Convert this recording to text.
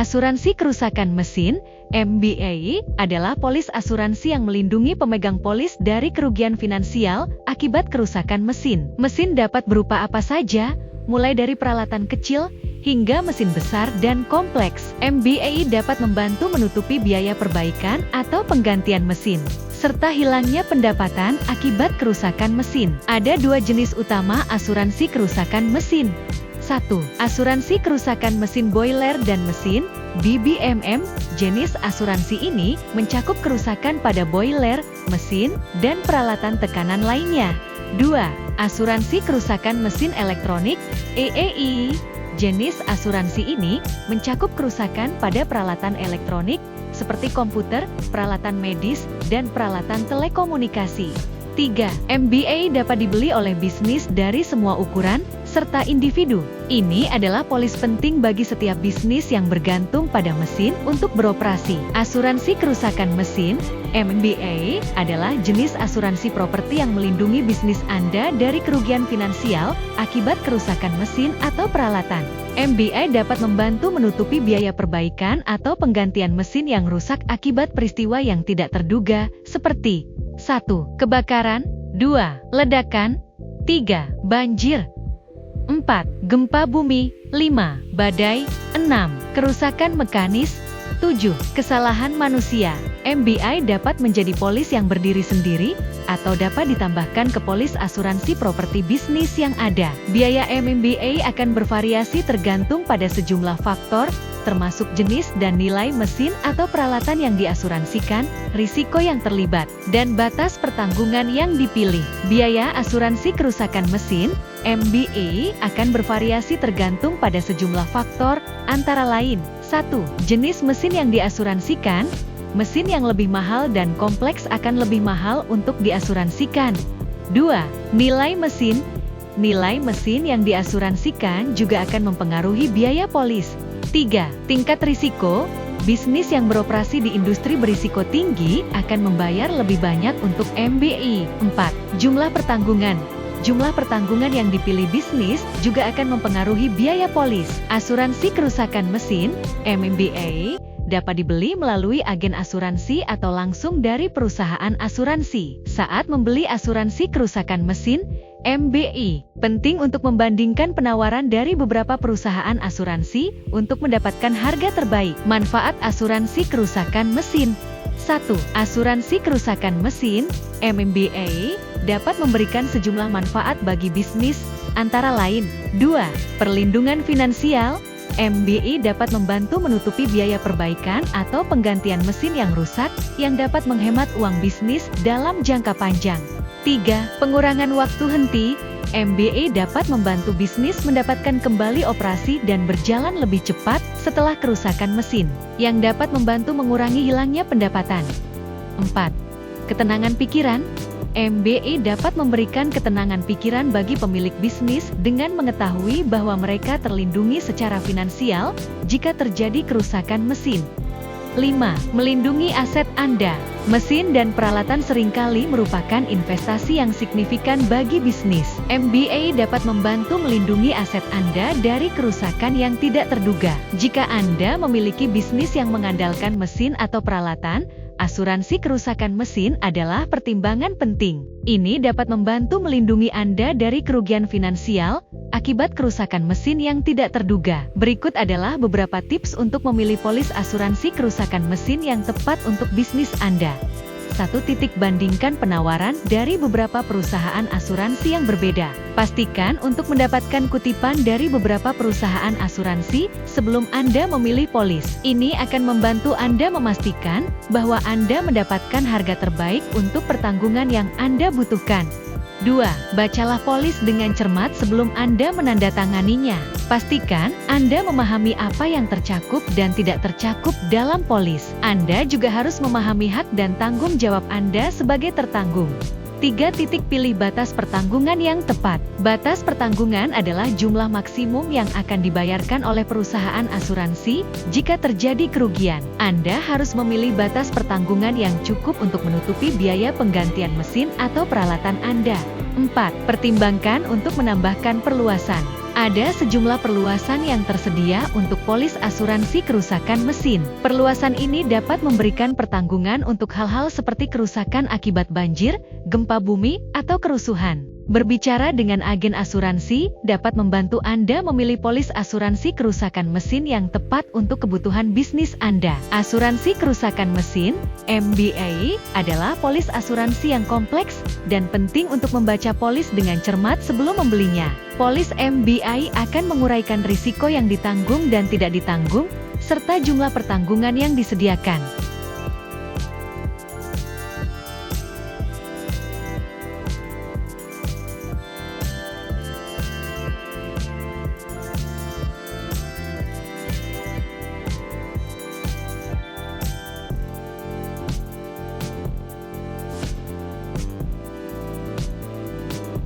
Asuransi kerusakan mesin, MBA, adalah polis asuransi yang melindungi pemegang polis dari kerugian finansial akibat kerusakan mesin. Mesin dapat berupa apa saja, mulai dari peralatan kecil hingga mesin besar dan kompleks. MBA dapat membantu menutupi biaya perbaikan atau penggantian mesin, serta hilangnya pendapatan akibat kerusakan mesin. Ada dua jenis utama asuransi kerusakan mesin. 1. Asuransi kerusakan mesin boiler dan mesin, BBMM. Jenis asuransi ini mencakup kerusakan pada boiler, mesin, dan peralatan tekanan lainnya. 2. Asuransi kerusakan mesin elektronik, EEI. Jenis asuransi ini mencakup kerusakan pada peralatan elektronik, seperti komputer, peralatan medis, dan peralatan telekomunikasi. 3. MBA dapat dibeli oleh bisnis dari semua ukuran, serta individu. Ini adalah polis penting bagi setiap bisnis yang bergantung pada mesin untuk beroperasi. Asuransi kerusakan mesin, MBA, adalah jenis asuransi properti yang melindungi bisnis Anda dari kerugian finansial akibat kerusakan mesin atau peralatan. MBA dapat membantu menutupi biaya perbaikan atau penggantian mesin yang rusak akibat peristiwa yang tidak terduga, seperti 1. Kebakaran, 2. Ledakan, 3. Banjir, 4. Gempa bumi, 5. Badai, 6. Kerusakan mekanis, 7. Kesalahan manusia. MBI dapat menjadi polis yang berdiri sendiri, atau dapat ditambahkan ke polis asuransi properti bisnis yang ada. Biaya MBA akan bervariasi tergantung pada sejumlah faktor, termasuk jenis dan nilai mesin atau peralatan yang diasuransikan, risiko yang terlibat, dan batas pertanggungan yang dipilih. Biaya asuransi kerusakan mesin, MBA, akan bervariasi tergantung pada sejumlah faktor, antara lain, 1. Jenis mesin yang diasuransikan. Mesin yang lebih mahal dan kompleks akan lebih mahal untuk diasuransikan. 2. Nilai mesin. Nilai mesin yang diasuransikan juga akan mempengaruhi biaya polis. 3. Tingkat risiko. Bisnis yang beroperasi di industri berisiko tinggi akan membayar lebih banyak untuk MBI. 4. Jumlah pertanggungan. Jumlah pertanggungan yang dipilih bisnis juga akan mempengaruhi biaya polis. Asuransi kerusakan mesin, MBA, dapat dibeli melalui agen asuransi atau langsung dari perusahaan asuransi. Saat membeli asuransi kerusakan mesin, MBI, penting untuk membandingkan penawaran dari beberapa perusahaan asuransi untuk mendapatkan harga terbaik. Manfaat asuransi kerusakan mesin. 1. Asuransi kerusakan mesin, MBA, dapat memberikan sejumlah manfaat bagi bisnis, antara lain, 2. Perlindungan finansial. MBI dapat membantu menutupi biaya perbaikan atau penggantian mesin yang rusak, yang dapat menghemat uang bisnis dalam jangka panjang. 3. Pengurangan waktu henti. MBA dapat membantu bisnis mendapatkan kembali operasi dan berjalan lebih cepat setelah kerusakan mesin, yang dapat membantu mengurangi hilangnya pendapatan. 4. Ketenangan pikiran. MBA dapat memberikan ketenangan pikiran bagi pemilik bisnis dengan mengetahui bahwa mereka terlindungi secara finansial jika terjadi kerusakan mesin. 5. Melindungi aset Anda. Mesin dan peralatan seringkali merupakan investasi yang signifikan bagi bisnis. MBA dapat membantu melindungi aset Anda dari kerusakan yang tidak terduga. Jika Anda memiliki bisnis yang mengandalkan mesin atau peralatan, asuransi kerusakan mesin adalah pertimbangan penting. Ini dapat membantu melindungi Anda dari kerugian finansial akibat kerusakan mesin yang tidak terduga. Berikut adalah beberapa tips untuk memilih polis asuransi kerusakan mesin yang tepat untuk bisnis Anda. 1. Bandingkan penawaran dari beberapa perusahaan asuransi yang berbeda. Pastikan untuk mendapatkan kutipan dari beberapa perusahaan asuransi sebelum Anda memilih polis. Ini akan membantu Anda memastikan bahwa Anda mendapatkan harga terbaik untuk pertanggungan yang Anda butuhkan. 2. Bacalah polis dengan cermat sebelum Anda menandatanganinya. Pastikan Anda memahami apa yang tercakup dan tidak tercakup dalam polis. Anda juga harus memahami hak dan tanggung jawab Anda sebagai tertanggung. 3. Pilih batas pertanggungan yang tepat. Batas pertanggungan adalah jumlah maksimum yang akan dibayarkan oleh perusahaan asuransi jika terjadi kerugian. Anda harus memilih batas pertanggungan yang cukup untuk menutupi biaya penggantian mesin atau peralatan Anda. 4. Pertimbangkan untuk menambahkan perluasan. Ada sejumlah perluasan yang tersedia untuk polis asuransi kerusakan mesin. Perluasan ini dapat memberikan pertanggungan untuk hal-hal seperti kerusakan akibat banjir, gempa bumi, atau kerusuhan. Berbicara dengan agen asuransi dapat membantu Anda memilih polis asuransi kerusakan mesin yang tepat untuk kebutuhan bisnis Anda. Asuransi kerusakan mesin, MBA, adalah polis asuransi yang kompleks dan penting untuk membaca polis dengan cermat sebelum membelinya. Polis MBA akan menguraikan risiko yang ditanggung dan tidak ditanggung, serta jumlah pertanggungan yang disediakan.